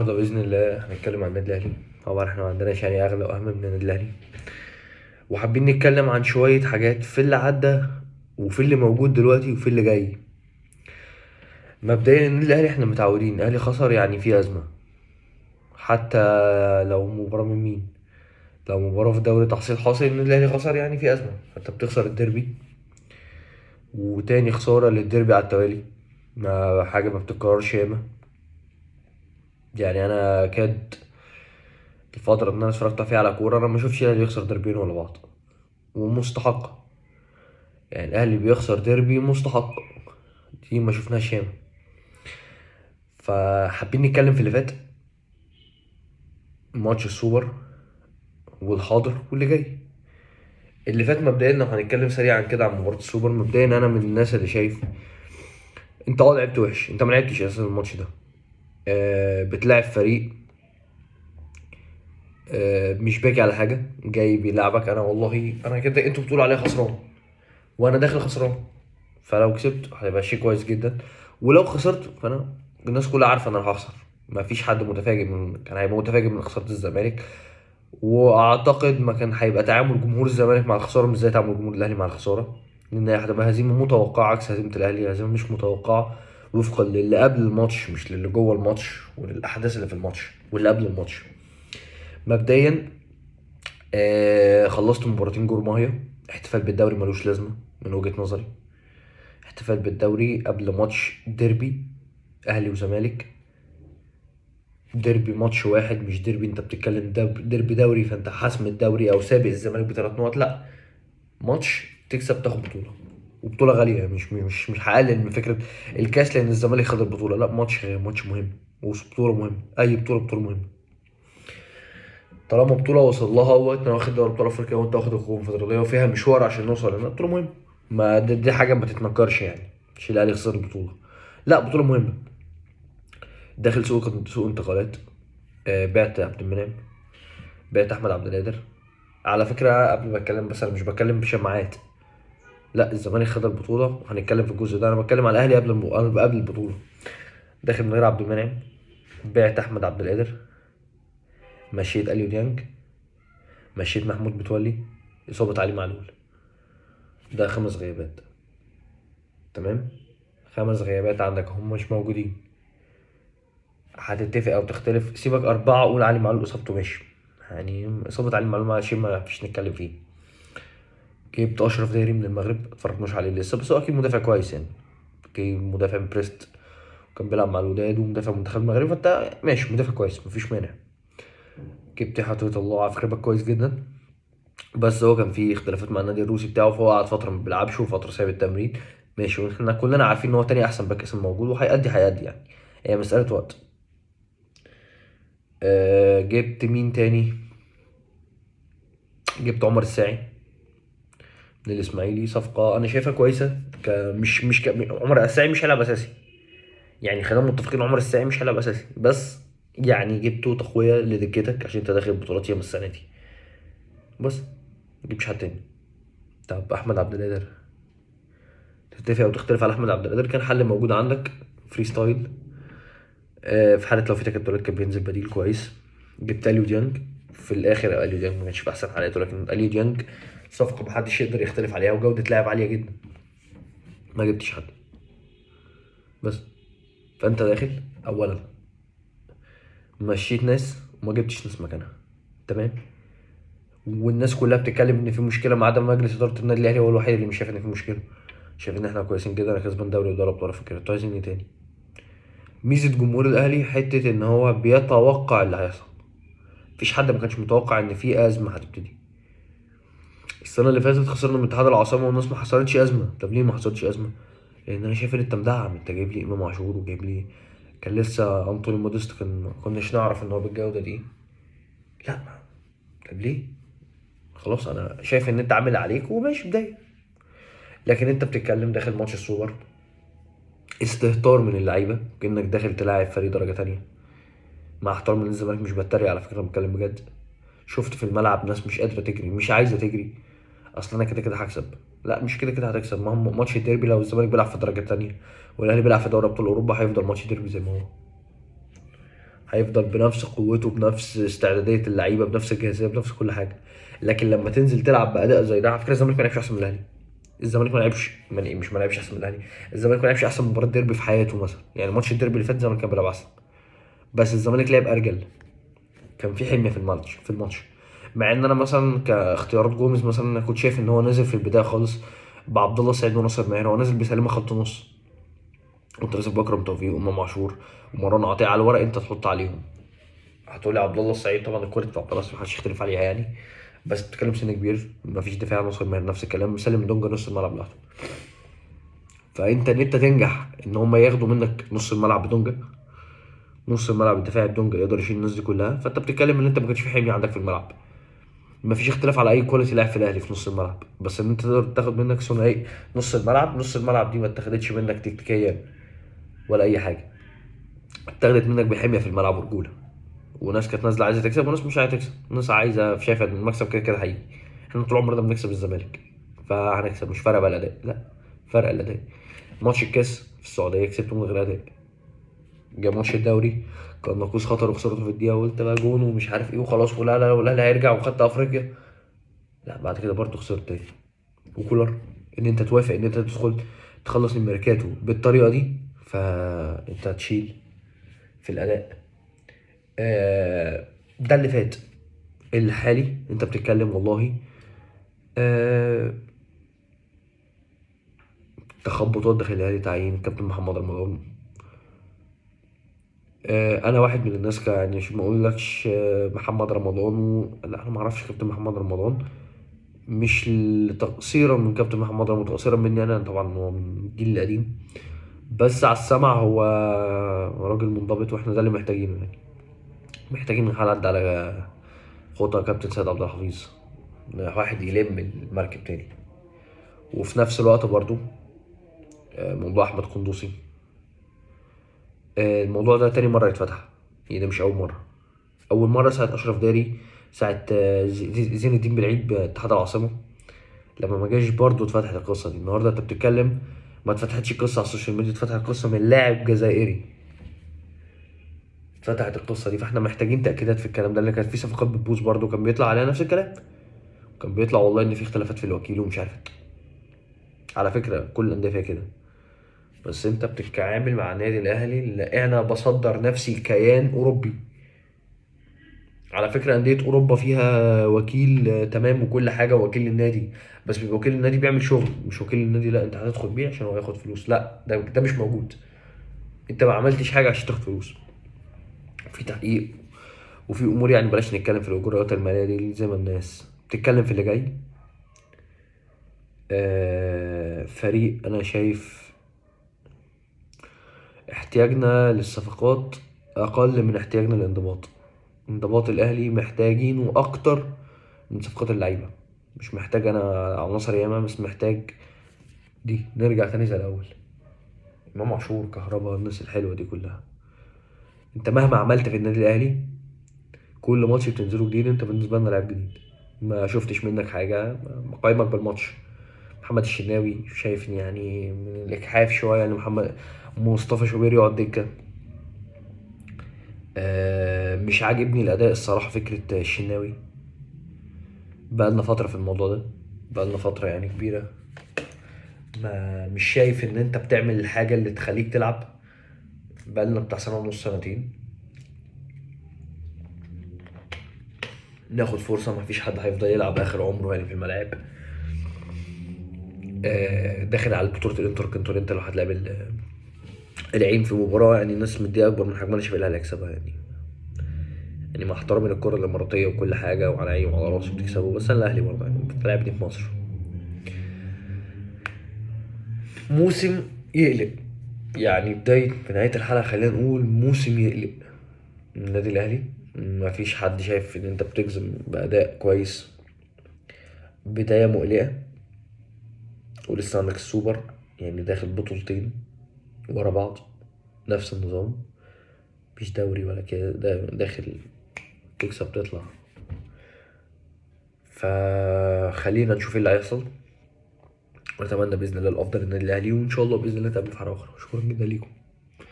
النهارده بإذن الله هنتكلم عن النادي الأهلي. طبعا احنا ما عندناش يعني أغلى وأهم من النادي الأهلي، وحابين نتكلم عن شوية حاجات في اللي عدى وفي اللي موجود دلوقتي وفي اللي جاي. مبدئيا النادي الأهلي احنا متعودين الأهلي خسر يعني في أزمة، حتى لو مباراة من مين. لو مباراة في الدوري تحصيل حاصل النادي الأهلي خسر يعني في أزمة، فأنت بتخسر الديربي وتاني خسارة للديربي على التوالي. ما حاجة ما بتتكررش ياما. يعني أنا كاد الفترة اللي أنا اتفرجت فيها على كورة أنا ما شفتش الأهلي يخسر ديربيين ورا بعض، ومستحق. يعني الاهلي بيخسر ديربي مستحق، دي ما شفناش ياما. فحابين نتكلم في اللي فات، ماتش السوبر والحاضر واللي جاي. اللي فات مبدئيا لو هنتكلم سريعا كده عن مباراة السوبر، مبدئيا انا من الناس اللي شايف انت لعبت وحش، انت ما لعبتش اساسا الماتش ده. بتلاعب فريق مش باكي على حاجه، جاي بيلعبك. انا والله انا كده انتوا بتقولوا عليا خسران وانا داخل خسران، فلو كسبت هيبقى شيء كويس جدا، ولو خسرت فانا الناس كلها عارفه ان انا هخسر. ما فيش حد متفاجئ كان هيبقى متفاجئ من خساره الزمالك. واعتقد ما كان هيبقى تعامل جمهور الزمالك مع الخساره مش زي تعامل جمهور الاهلي مع الخساره، لان هي هتبقى هزيمه متوقعه عكس هزيمه الاهلي، هزيمه مش متوقعه وفقا للي قبل الماتش مش للي جوه الماتش وللاحداث اللي في الماتش واللي قبل الماتش. مبدئيا خلصت مباراتين جورماهيا، احتفال بالدوري ملوش لازمه من وجهه نظري. احتفال بالدوري قبل ماتش ديربي اهلي وزمالك، ديربي ماتش واحد مش ديربي. انت بتتكلم ديربي دوري، فانت حاسم الدوري او سابق الزمالك بثلاث نقط. لا، ماتش تكسب تاخد بطوله، وبطوله غاليه. مش هقلل من فكره الكاس لان الزمالك خد البطوله، لا ماتش ماتش مهم وبطوله مهمه. اي بطوله مهمه طالما بطوله وصل لها، وانت واخد دوري ابطال افريقيا وانت واخد الكونفدراليه وفيها مشوار عشان نوصل هنا، بطوله مهمه. ما دي حاجه ما تتنكرش يعني، مش الاهلي خسر البطوله، لا بطوله مهمه. داخل سوق انتقالات، بعت عبد المنعم، بعت احمد عبد القادر. على فكره قبل ما اتكلم، بس انا مش بتكلم بشماعات، لا الزمالك خد البطوله هنتكلم في الجزء ده. انا بتكلم على الاهلي قبل البطوله. داخل من غير عبد المنعم، بعت احمد عبد القادر، مشيت اليو ديانج، مشيت محمود متولي، اصابه علي معلول. ده خمس غيابات، تمام. خمس غيابات عندك هم مش موجودين. هتتفق او تختلف، سيبك اربعه، قول علي معلول اصابته ماشي. يعني اصابه علي معلول ما شيء ما فيش نتكلم فيه. جبت اشرف داري من المغرب، اتفرجناش عليه لسه بس هو اكيد مدافع كويس يعني. مدافع من بريست، كان بيلعب مع الوداد ومدافع منتخب المغرب، فانت ماشي مدافع كويس مفيش مانع. جبت حطيت الله على فكره باك كويس جدا، بس هو كان في اختلافات مع النادي الروسي بتاعه، فهو قعد فتره ما بيلعبش وفتره سايب التمرين. ماشي، واحنا كلنا عارفين ان هو تاني احسن باك اسم موجود، وهيأدي يعني، هي مساله وقت. جبت مين تاني؟ جبت عمر الساعي من الاسماعيلي، صفقه انا شايفها كويسه. عمر الساعي مش هيلعب اساسي، يعني خلينا متفقين عمر الساعي مش هيلعب اساسي، بس يعني جبته تقويه لدكتك عشان انت داخل بطولات ياما السنه دي، بس مجيبش حد تاني. طب احمد عبد القادر، تتفق او تختلف على احمد عبد القادر، كان حل موجود عندك فري ستايل. في حاله لو في تكتلات كان بينزل بديل كويس. جبت اليو ديانج في الاخر، اليو ديانج ما كانش في احسن حالاته، لكن اليو ديانج صفقه محدش يقدر يختلف عليها وجوده لاعب عاليه جدا. ما جبتش حد، بس. فانت داخل اولا مشيت ناس وما جبتش ناس مكانها، تمام. والناس كلها بتتكلم ان في مشكله ما عدا مجلس اداره النادي الاهلي، هو الوحيد اللي مش شايف ان في مشكله. شايف ان احنا كويسين جدا، انا كسبان دوري ودوري ابطال افريقيا، انتوا عايزين ايه تاني؟ ميزه جمهور الاهلي حته ان هو بيتوقع اللي هيحصل. مفيش حد ما كانش متوقع ان في ازمه هتبتدي. السنه اللي فاتت خسرنا من اتحاد العاصمه والناس ما حصلتش ازمه. طب ليه ما حصلتش ازمه؟ لان انا شايف ان انت مدعم، انت جايب لي امام عاشور وجايب لي، كان لسه انطوني موديست، ما كناش نعرف ان هو بالجوده دي. لا، طب ليه؟ خلاص انا شايف ان انت عامل عليك وماشي بدايه. لكن انت بتتكلم داخل ماتش السوبر، استهتار من اللعيبه كانك داخل تلاعب فريق درجه تانية. مع احترام الزمالك مش بتريق على فكره، بتكلم بجد. شفت في الملعب ناس مش قادره تجري، مش عايزه تجري. اصل انا كده كده هكسب. لا مش كده كده هتكسب، ما هو ماتش الديربي لو الزمالك بيلعب في الدرجه التانية والاهلي بيلعب في دوري ابطال اوروبا هيفضل ماتش ديربي زي ما هو. هيفضل بنفس قوته، بنفس استعداديه اللعيبه، بنفس الجاهزيه، بنفس كل حاجه. لكن لما تنزل تلعب باداء زي ده، على فكره الزمالك ما لعبش احسن من الاهلي. الزمالك ما لعبش مش ما لعبش احسن من الاهلي. الزمالك ما لعبش احسن مباراه ديربي في حياته مثلا، يعني ماتش الديربي اللي فات الزمالك كان بيلعب احسن، بس الزمالك لعب ارجل. كان في حميه في الماتش. مع ان انا مثلا كاختيارات جوميز مثلا، انا كنت شايف ان هو نازل في البدايه خالص بعبد الله السعيد وناصر ماهر، هو نازل بسليمه خط نص، كنت نازل بكرم توفيق وامام عاشور ومروان عطيه. على الورق انت تحط عليهم، هتقولي عبد الله السعيد طبعا الكوره بتاعت عبد الله السعيد محدش يختلف عليها يعني، بس بتتكلم سن كبير، مفيش دفاع. ناصر ماهر نفس الكلام، مسلم دونجا نص الملعب لوحده. فانت ان انت تنجح ان هم ياخدوا منك نص الملعب بدونجا، نص الملعب الدفاعي بدونجا يقدر يشيل الناس دي كلها، فانت بتتكلم ان انت ما كانش في حميه عندك في الملعب. مفيش اختلاف على اي كواليتي لاعب في الاهلي في نص الملعب، بس ان انت تقدر تاخد منك ثنائي نص الملعب دي ما اتاخدتش منك تكتيكيا ولا اي حاجه، اتاخدت منك بحميه في الملعب ورجوله. وناس كانت نازله عايزه تكسب، وناس مش عايزه تكسب، ناس عايزه شايفه ان المكسب كده كده هيجي. احنا طول عمرنا بنكسب الزمالك، فهنكسب، مش فارقه بقى الاداء، لا، فرق الاداء. ماتش الكاس في السعوديه كسبته من غير اداء، جه ماتش الدوري كان ناقوس خطر وخسرته في الدقيقه، وقلت بقى جون ومش عارف ايه وخلاص، ولا لا والاهلي هيرجع وخدت افريقيا، لا بعد كده برضه خسرت تاني. وكولر ان انت توافق ان انت تدخل تخلص الميركاتو بالطريقه دي، فانت هتشيل في الاداء. ده اللي فات. الحالي انت بتتكلم والله آه تخبطات داخل الاهلي، تعيين كابتن محمد رمضان. انا واحد من الناس يعني مش ما اقولكش محمد رمضان لا، انا ما اعرفش كابتن محمد رمضان، مش تقصيرا من كابتن محمد رمضان، تقصيرا مني انا طبعا، هو من الجيل القديم، بس على السمع هو راجل منضبط، واحنا ده اللي محتاجينه يعني. محتاجين حد على خطى كابتن سيد عبد الحفيظ، واحد يلم المركب تاني. وفي نفس الوقت برضو موضوع احمد قندوسي، الموضوع ده تاني مرة يتفتح، يعني ده مش أول مرة. أول مرة ساعة أشرف داري، ساعة زين الدين بالعيد باتحاد العاصمة، لما ما جاش برضه اتفتحت القصة دي. النهاردة أنت بتتكلم ما اتفتحتش قصة على السوشيال ميديا، اتفتحت قصة من لاعب جزائري، اتفتحت القصة دي. فاحنا محتاجين تأكيدات في الكلام ده، اللي كانت في صفقات بتبوظ برضه كان بيطلع عليها نفس الكلام، كان بيطلع والله إن في اختلافات في الوكيل ومش عارف إيه. على فكرة كل الأندية فيها كده، بس أنت بتتعامل مع النادي الأهلي اللي أنا بصدر نفسي كيان أوروبي. على فكرة أندية أوروبا فيها وكيل تمام وكل حاجة، وكيل النادي، بس بيبقى وكيل النادي بيعمل شغل، مش وكيل النادي لا أنت هتدخل بيه عشان هو ياخد فلوس، لا ده مش موجود. أنت ما عملتش حاجة عشان تاخد فلوس، في تحقيق وفي أمور، يعني بلاش نتكلم في الإجراءات المالية دي زي ما الناس بتتكلم في اللي جاي. فريق أنا شايف احتياجنا للصفقات أقل من احتياجنا للانضباط. انضباط الأهلي محتاجينه أكتر من صفقات اللعيبة، مش محتاج أنا عناصر ياما، بس محتاج دي نرجع تاني زي الأول. إمام عاشور، كهربا، الناس الحلوة دي كلها. أنت مهما عملت في النادي الأهلي كل ماتش بتنزله جديد، أنت بالنسبة لنا لاعب جديد، ما شفتش منك حاجة. مقايمك بالماتش محمد الشناوي شايف يعني من الإجحاف شوية إن محمد مصطفى شوبير يقعد دكة. مش عاجبني الأداء الصراحة، فكرة الشناوي بقالنا فترة في الموضوع ده، بقالنا فترة يعني كبيرة، ما مش شايف إن أنت بتعمل الحاجة اللي تخليك تلعب. بقالنا بتاع سنة ونص، سنتين ناخد فرصة، مفيش حد هيفضل يلعب آخر عمره يعني في الملاعب. داخل على بطولة الانتر لو هتلعب العين في مباراة، يعني الناس مديها أكبر من حجمها، أنا شايف الأهلي هيكسبها يعني. يعني مع احترامي للكرة الإماراتية وكل حاجة، وعلى عيني وعلى راسي بتكسبوا، بس أنا الأهلي برضه يعني بتلعبني في مصر. موسم يقلق، يعني بداية في نهاية الحلقة خلينا نقول موسم يقلق من النادي الأهلي. مفيش حد شايف إن أنت بتجزم بأداء كويس، بداية مقلقة. ولسه عندك السوبر، يعني داخل بطولتين ورا بعض نفس النظام، مفيش دوري ولا كده، داخل تكسب تطلع. فخلينا نشوف ايه اللي هيحصل، ونتمنى باذن الله الافضل للنادي الاهلي، وان شاء الله باذن الله نتقابل في حلقه اخرى. شكرا جدا ليكم.